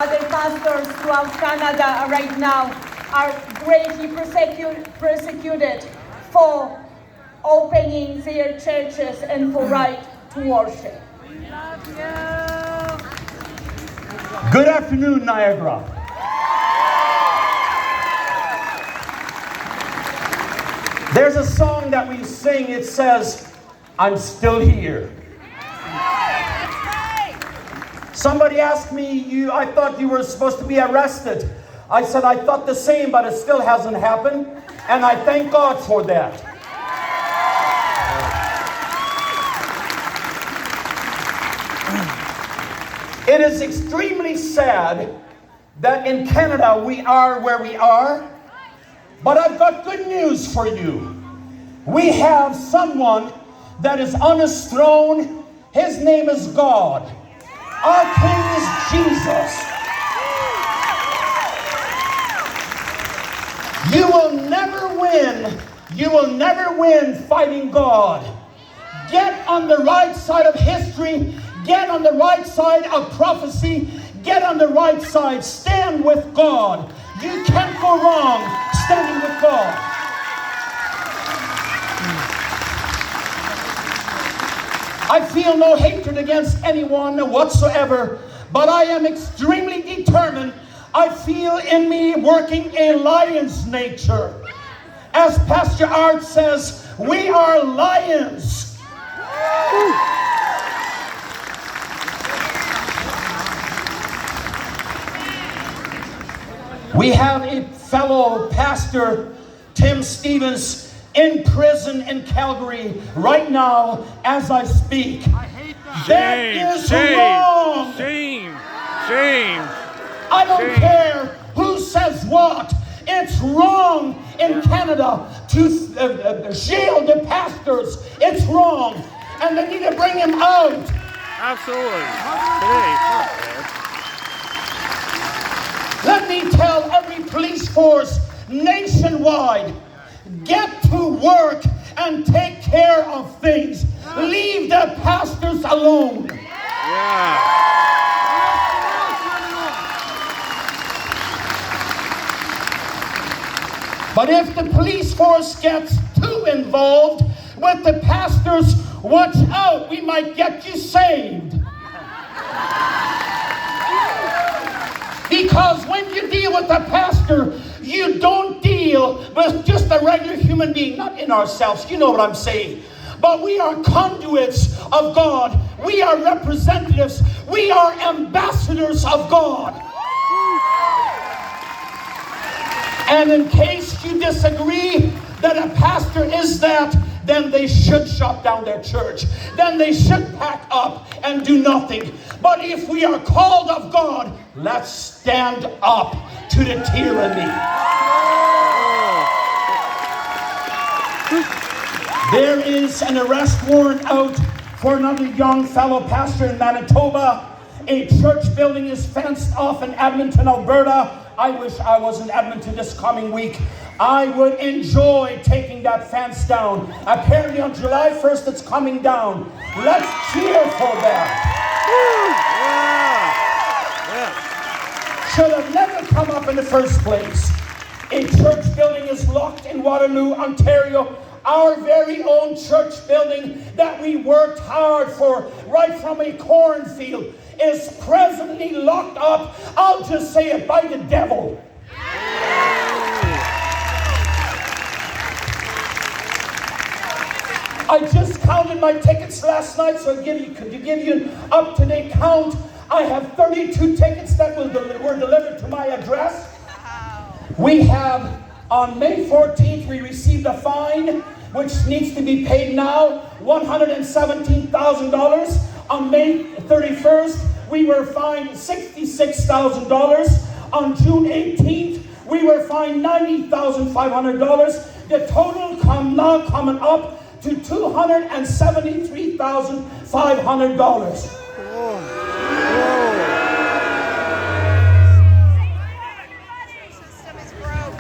Other pastors throughout Canada right now are greatly persecuted for opening their churches and for right to worship. We love you. Good afternoon, Niagara. There's a song that we sing. It says, "I'm still here." Somebody asked me, I thought you were supposed to be arrested. I said, I thought the same, but it still hasn't happened. And I thank God for that. It is extremely sad that in Canada we are where we are. But I've got good news for you. We have someone that is on his throne. His name is God. Our King is Jesus. You will never win. You will never win fighting God. Get on the right side of history. Get on the right side of prophecy. Get on the right side. Stand with God. You can't go wrong standing with God. I feel no hatred against anyone whatsoever, but I am extremely determined. I feel in me working a lion's nature. As Pastor Art says, we are lions. We have a fellow pastor, Tim Stevens, in prison in Calgary right now as I speak. I hate that. That is wrong. Shame. I don't care who says what. It's wrong in Canada to jail the pastors. It's wrong. And they need to bring him out. Absolutely. Let me tell every police force nationwide, get to work and take care of things. Leave the pastors alone. Yeah. But if the police force gets too involved with the pastors, watch out, we might get you saved. Because when you deal with a pastor, you don't deal with just a regular human being, not in ourselves, you know what I'm saying. But we are conduits of God. We are representatives. We are ambassadors of God. And in case you disagree that a pastor is that, then they should shut down their church. Then they should pack up and do nothing. But if we are called of God, let's stand up to the tyranny. There is an arrest warrant out for another young fellow pastor in Manitoba. A church building is fenced off in Edmonton, Alberta. I wish I was in Edmonton this coming week. I would enjoy taking that fence down. Apparently on July 1st it's coming down. Let's cheer for that. Should have never come up in the first place. A church building is locked in Waterloo, Ontario. Our very own church building that we worked hard for right from a cornfield is presently locked up. I'll just say it, by the devil. I just counted my tickets last night, so to give you an up-to-date count, I have 32 tickets that were delivered to my address. We have, on May 14th, we received a fine, which needs to be paid now, $117,000. On May 31st, we were fined $66,000. On June 18th, we were fined $90,500. The total now coming up to $273,500.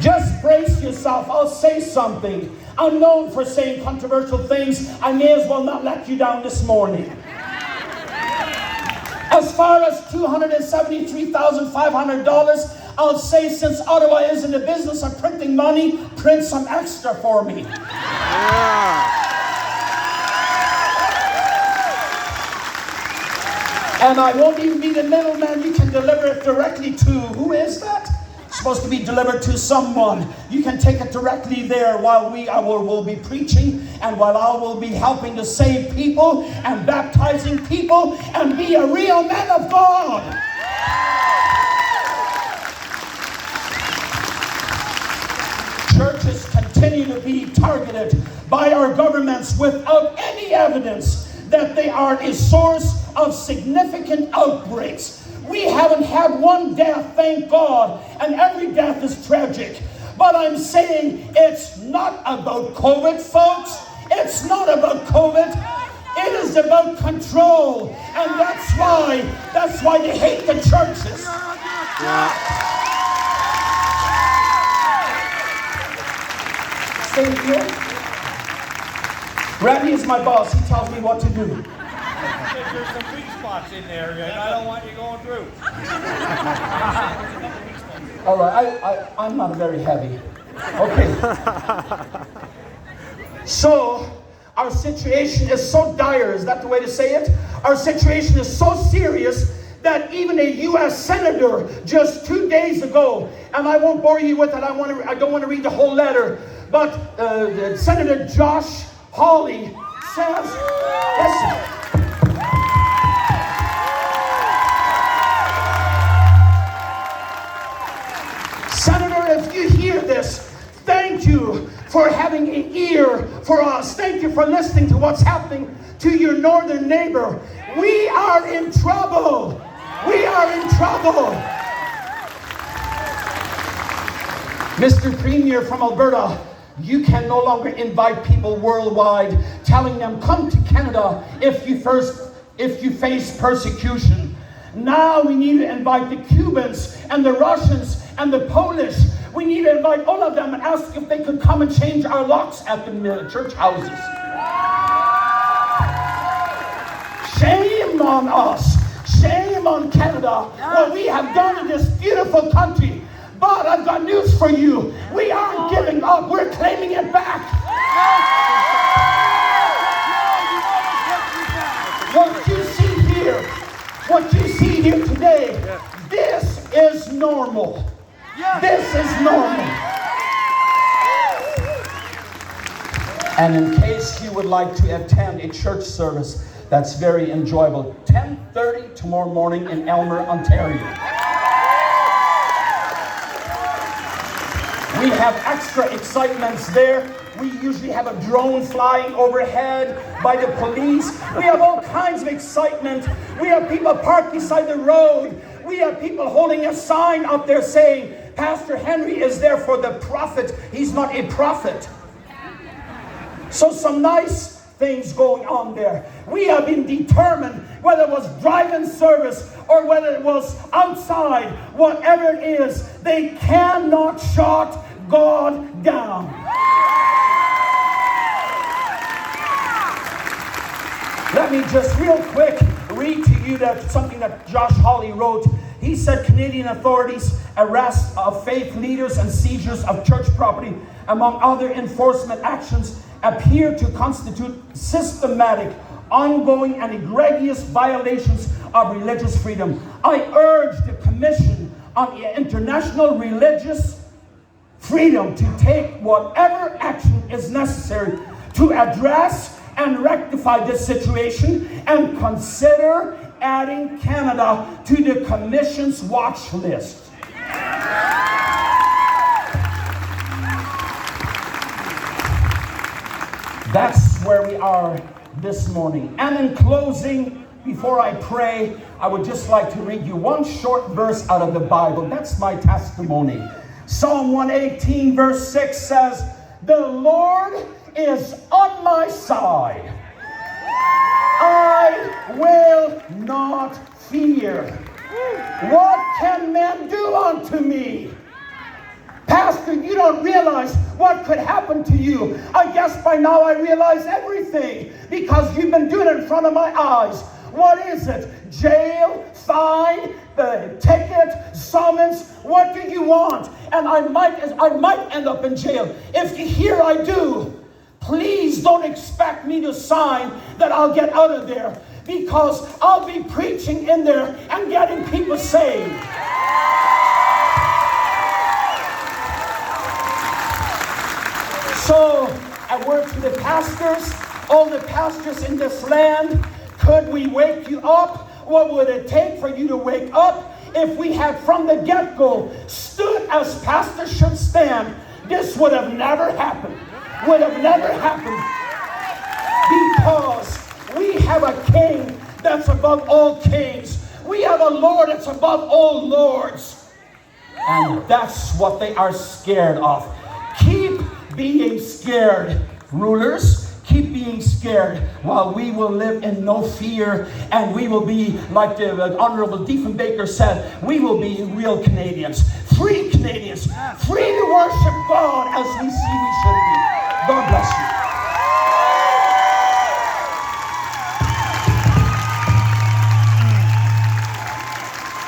Just brace yourself. I'll say something. I'm known for saying controversial things. I may as well not let you down this morning. As far as $273,500, I'll say, since Ottawa is in the business of printing money, print some extra for me. And I won't even be the middleman. You can deliver it directly to, who is that? It's supposed to be delivered to someone. You can take it directly there while I will be preaching, and while I will be helping to save people and baptizing people and be a real man of God. Churches continue to be targeted by our governments without any evidence that they are a source of significant outbreaks. We haven't had one death, thank God, and every death is tragic. But I'm saying it's not about COVID, folks. It's not about COVID. It is about control. And that's why they hate the churches. Stay here. Randy is my boss. He tells me what to do. There's some weak spots in there, and I don't want you going through. All right, I'm not very heavy. Okay. So, our situation is so dire, is that the way to say it? Our situation is so serious that even a U.S. Senator just 2 days ago, and I won't bore you with it, I don't want to read the whole letter, but Senator Josh Hawley says, listen, Senator, if you hear this, thank you for having an ear for us. Thank you for listening to what's happening to your northern neighbor. We are in trouble. We are in trouble. Mr. Premier from Alberta, you can no longer invite people worldwide, telling them, come to Canada if you face persecution. Now we need to invite the Cubans and the Russians and the Polish. We need to invite all of them and ask if they could come and change our locks at the church houses. Shame on us. Shame on Canada. What we have done in this beautiful country. But I've got news for you. We aren't giving up. We're claiming it back. What you see here today, this is normal. This is normal. And in case you would like to attend a church service that's very enjoyable, 10:30 tomorrow morning in Elmer, Ontario. We have extra excitements there. We usually have a drone flying overhead by the police. We have all kinds of excitement. We have people parked beside the road. We have people holding a sign up there saying, Pastor Henry is there for the profit. He's not a prophet. So some nice things going on there. We have been determined, whether it was drive-in service or whether it was outside, whatever it is, they cannot shut God down. Let me just real quick read to you something that Josh Hawley wrote. He said Canadian authorities' arrest of faith leaders and seizures of church property, among other enforcement actions, appear to constitute systematic, ongoing, and egregious violations of religious freedom. I urge the Commission on International Religious Freedom to take whatever action is necessary to address and rectify this situation, and consider adding Canada to the Commission's watch list. That's where we are this morning. And in closing, before I pray, I would just like to read you one short verse out of the Bible. That's my testimony. Psalm 118 verse 6 says, "The Lord is on my side. I will not fear. What can man do unto me?" Pastor, you don't realize what could happen to you. I guess by now I realize everything, because you've been doing it in front of my eyes. What is it? Jail, fine, ticket, summons? What do you want? And I might end up in jail. If you hear I do, please don't expect me to sign that I'll get out of there, because I'll be preaching in there and getting people saved. So, a word to the pastors, all the pastors in this land, could we wake you up? What would it take for you to wake up? If we had from the get-go stood as pastors should stand, this would have never happened. Would have never happened. Because we have a king that's above all kings. We have a Lord that's above all lords. And that's what they are scared of. Keep being scared, rulers. Keep being scared, while we will live in no fear, and we will be, like the Honorable Diefenbaker said, we will be real Canadians, free to worship God as we see we